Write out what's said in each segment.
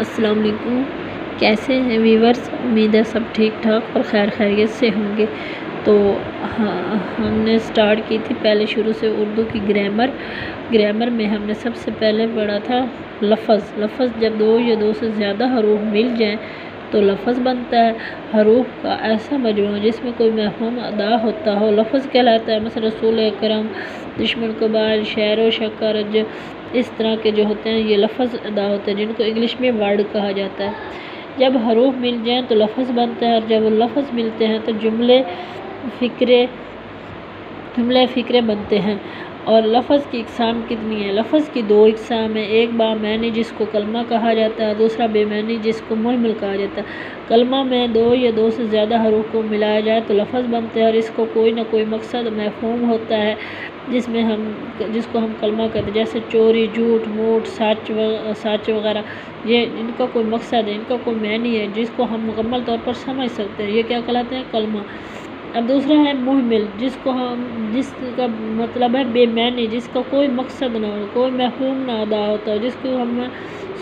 السلام علیکم، کیسے ہیں ویورز؟ امید ہے سب ٹھیک ٹھاک اور خیر خیریت سے ہوں گے۔ تو ہم نے سٹارٹ کی تھی پہلے شروع سے اردو کی گرامر میں ہم نے سب سے پہلے پڑھا تھا لفظ جب دو یا دو سے زیادہ حروف مل جائیں تو لفظ بنتا ہے۔ حروف کا ایسا مجموعہ جس میں کوئی مفہوم ادا ہوتا ہو لفظ کہلاتا ہے۔ مثلا رسول اکرم، دشمن قبائل، شعر و شکر، اس طرح کے جو ہوتے ہیں یہ لفظ ادا ہوتے ہیں جن کو انگلش میں ورڈ کہا جاتا ہے۔ جب حروف مل جائیں تو لفظ بنتا ہے، اور جب لفظ ملتے ہیں تو جملے فکرے بنتے ہیں۔ اور لفظ کی اقسام کتنی ہیں؟ لفظ کی دو اقسام ہیں، ایک بامعنی جس کو کلمہ کہا جاتا ہے، دوسرا بے معنی جس کو محمل کہا جاتا ہے۔ کلمہ میں دو یا دو سے زیادہ حروف کو ملایا جائے تو لفظ بنتے ہیں، اور اس کو کوئی نہ کوئی مقصد مفہوم ہوتا ہے جس کو ہم کلمہ کہتے ہیں، جیسے چوری، جھوٹ، موٹ، سچ وغیرہ۔ یہ ان کا کوئی مقصد ہے، ان کا کوئی معنی ہے جس کو ہم مکمل طور پر سمجھ سکتے ہیں، یہ کیا کہلاتے ہیں؟ کلمہ۔ اب دوسرا ہے محمل، جس کا مطلب ہے بے معنی، جس کا کوئی مقصد نہ ہو، کوئی مفہوم نہ ادا ہوتا ہو، جس کو ہم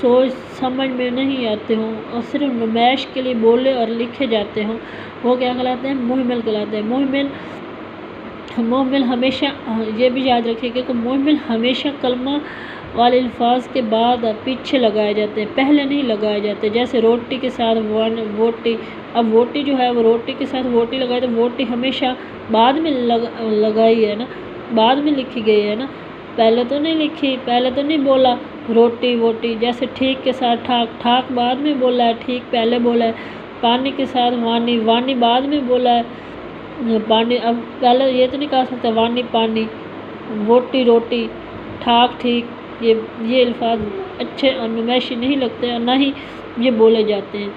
سوچ سمجھ میں نہیں آتے ہوں اور صرف نمائش کے لیے بولے اور لکھے جاتے ہوں، وہ کیا کہلاتے ہیں؟ محمل کہلاتے ہیں۔ محمل ہمیشہ یہ بھی یاد رکھیے کہ محمل ہمیشہ کلمہ والے الفاظ کے بعد پیچھے لگائے جاتے ہیں، پہلے نہیں لگائے جاتے۔ جیسے روٹی کے ساتھ ووٹی، اب ووٹی جو ہے وہ روٹی کے ساتھ ووٹی لگائے تو ووٹی ہمیشہ بعد میں لگائی ہے نا، بعد میں لکھی گئی ہے نا، پہلے تو نہیں لکھی، پہلے تو نہیں بولا روٹی ووٹی۔ جیسے ٹھیک کے ساتھ ٹھاک، ٹھاک بعد میں بولا ہے، ٹھیک پہلے بولا ہے۔ پانی کے ساتھ وانی، وانی بعد میں بولا ہے پانی، اب پہلے یہ تو نہیں کہہ سکتا وانی پانی، ووٹی روٹی، ٹھاک ٹھیک۔ یہ الفاظ اچھے اور نمائشی نہیں لگتے اور نہ ہی یہ بولے جاتے ہیں۔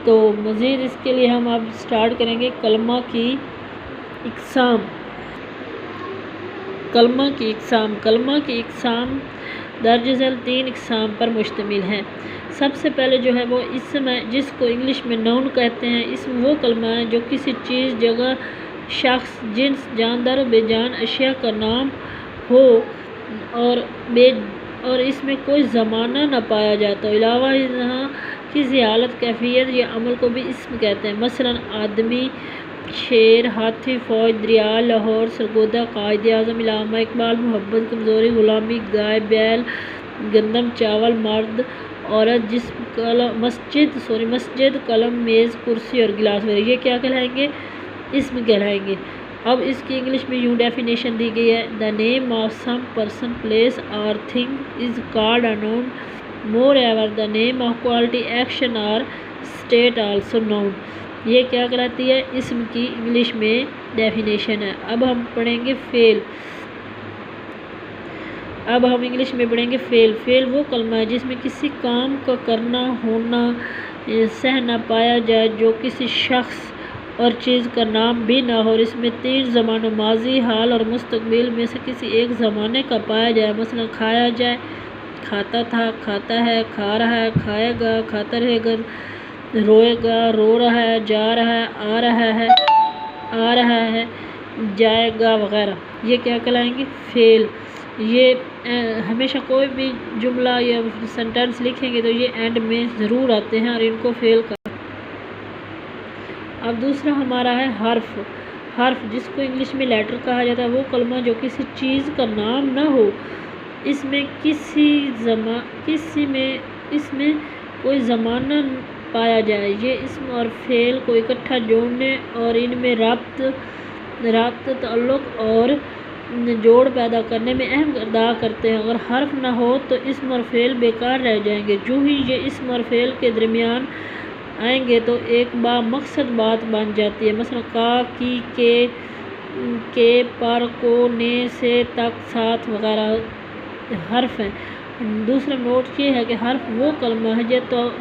تو مزید اس کے لیے ہم اب سٹارٹ کریں گے کلمہ کی اقسام۔ کلمہ کی اقسام درج ذیل 3 اقسام پر مشتمل ہے۔ سب سے پہلے جو ہے وہ اسم ہے، جس کو انگلش میں نون کہتے ہیں۔ اسم وہ کلمہ ہے جو کسی چیز، جگہ، شخص، جنس، جاندار و بے جان اشیاء کا نام ہو اور اس میں کوئی زمانہ نہ پایا جاتا ہو، علاوہ ازاں کسی حالت، کیفیت یا عمل کو بھی اسم کہتے ہیں۔ مثلا آدمی، شیر، ہاتھی، فوج، دریا، لاہور، سرگودا، قائد اعظم، علامہ اقبال، محبت، کمزوری، غلامی، گائے، بیل، گندم، چاول، مرد، عورت، جسم، مسجد، قلم، میز، کرسی اور گلاس وغیرہ، یہ کیا کہلائیں گے؟ اسم کہلائیں گے۔ اب اس کی انگلش میں یوں ڈیفینیشن دی گئی ہے: The name of some person, place or thing is called a noun. Moreover, the name of quality, action or state also noun. یہ کیا کہلاتی ہے؟ اسم کی انگلش میں ڈیفینیشن ہے۔ اب ہم پڑھیں گے فعل۔ فعل وہ کلمہ ہے جس میں کسی کام کا کرنا، ہونا، سہ نہ پایا جائے، جو کسی شخص اور چیز کا نام بھی نہ ہو، اور اس میں 3 زمانوں ماضی، حال اور مستقبل میں سے کسی ایک زمانے کا پایا جائے۔ مثلا کھایا جائے، کھاتا تھا، کھاتا ہے، کھا رہا ہے، کھائے گا، کھاتا رہے گا، روئے گا، رو رہا ہے، جا رہا ہے، آ رہا ہے، جائے گا وغیرہ، یہ کیا کہلائیں گے؟ فعل۔ یہ ہمیشہ کوئی بھی جملہ یا سینٹینس لکھیں گے تو یہ اینڈ میں ضرور آتے ہیں اور ان کو فعل کا۔ اب دوسرا ہمارا ہے حرف، جس کو انگلش میں لیٹر کہا جاتا ہے۔ وہ کلمہ جو کسی چیز کا نام نہ ہو، اس میں کوئی زمانہ پایا جائے، یہ اسم اور فعل کو اکٹھا جوڑنے اور ان میں رابط، تعلق اور جوڑ پیدا کرنے میں اہم کردار کرتے ہیں۔ اگر حرف نہ ہو تو اسم اور فعل بیکار رہ جائیں گے۔ جو ہی یہ اسم اور فعل کے درمیان آئیں گے تو ایک با مقصد بات بن جاتی ہے۔ مثلا کا، کی، کے، پر، کو، نے، سے، تک، ساتھ وغیرہ حرف ہیں۔ دوسرا نوٹ یہ ہے کہ حرف وہ کلمہ ہے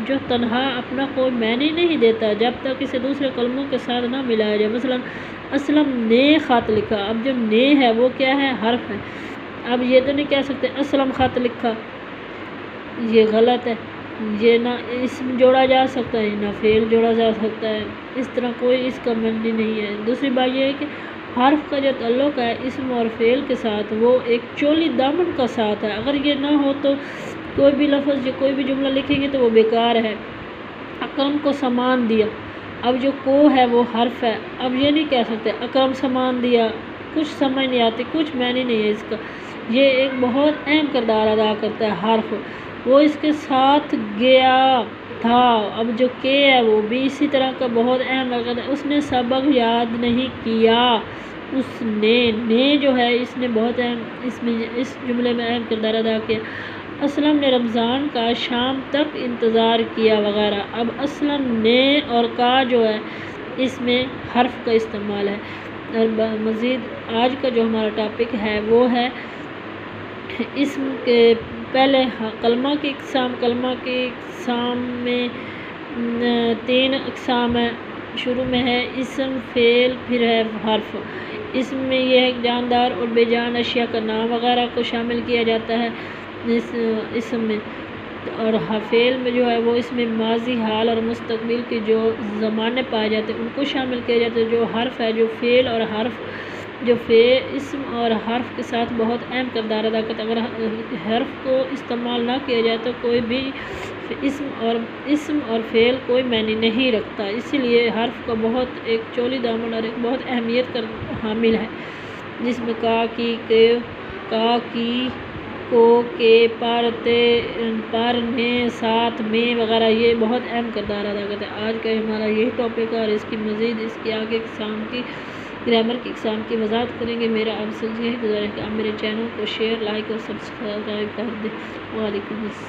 جو تنہا اپنا کوئی معنی نہیں دیتا جب تک اسے دوسرے کلموں کے ساتھ نہ ملایا جائے۔ مثلا اسلم نے خط لکھا، اب جو نے ہے وہ کیا ہے؟ حرف ہے۔ اب یہ تو نہیں کہہ سکتے اسلم خط لکھا، یہ غلط ہے، یہ نہ اسم جوڑا جا سکتا ہے نہ فعل جوڑا جا سکتا ہے، اس طرح کوئی اس کا معنی نہیں ہے۔ دوسری بات یہ ہے کہ حرف کا جو تعلق ہے اسم اور فعل کے ساتھ وہ ایک چولی دامن کا ساتھ ہے، اگر یہ نہ ہو تو کوئی بھی لفظ یا کوئی بھی جملہ لکھیں گے تو وہ بیکار ہے۔ اکرم کو سامان دیا، اب جو کو ہے وہ حرف ہے، اب یہ نہیں کہہ سکتے اکرم سامان دیا، کچھ سمجھ نہیں آتی، کچھ معنی نہیں ہے اس کا۔ یہ ایک بہت اہم کردار ادا کرتا ہے حرف، وہ اس کے ساتھ گیا تھا، اب جو کے ہے وہ بھی اسی طرح کا بہت اہم کرتا ہے۔ اس نے سبق یاد نہیں کیا، اس نے جو ہے اس نے بہت اہم اس جملے میں اہم کردار ادا کیا۔ اسلم نے رمضان کا شام تک انتظار کیا وغیرہ۔ اب اسلم نے اور کا جو ہے اس میں حرف کا استعمال ہے۔ اور مزید آج کا جو ہمارا ٹاپک ہے وہ ہے اسم کے پہلے کلمہ کی اقسام۔ کلمہ کی اقسام میں 3 اقسام ہیں۔ شروع میں ہے اسم، فعل، پھر ہے حرف۔ اسم میں یہ ہے جاندار اور بے جان اشیاء کا نام وغیرہ کو شامل کیا جاتا ہے اسم میں، اور فعل میں جو ہے وہ اس میں ماضی، حال اور مستقبل کے جو زمانے پائے جاتے ہیں ان کو شامل کیا جاتا ہے۔ جو حرف ہے، جو فعل اور حرف، جو اسم اور حرف کے ساتھ بہت اہم کردار ادا کرتا ہے۔ اگر حرف کو استعمال نہ کیا جائے تو کوئی بھی اسم اور فعل کوئی معنی نہیں رکھتا، اسی لیے حرف کا بہت ایک چولی دامن اور ایک بہت اہمیت کا حامل ہے، جس میں کا کی، کو، کے، پر، نے، ساتھ، میں وغیرہ یہ بہت اہم کردار ادا کرتے ہیں۔ آج کا ہمارا یہی ٹاپک ہے اور اس کی مزید اس کی آگے گرامر کی اقسام کی وضاحت کریں گے۔ میرا آپ سے یہی گزارش ہے کہ آپ میرے چینل کو شیئر، لائک اور سبسکرائب کر دیں۔ وعلیکم السلام۔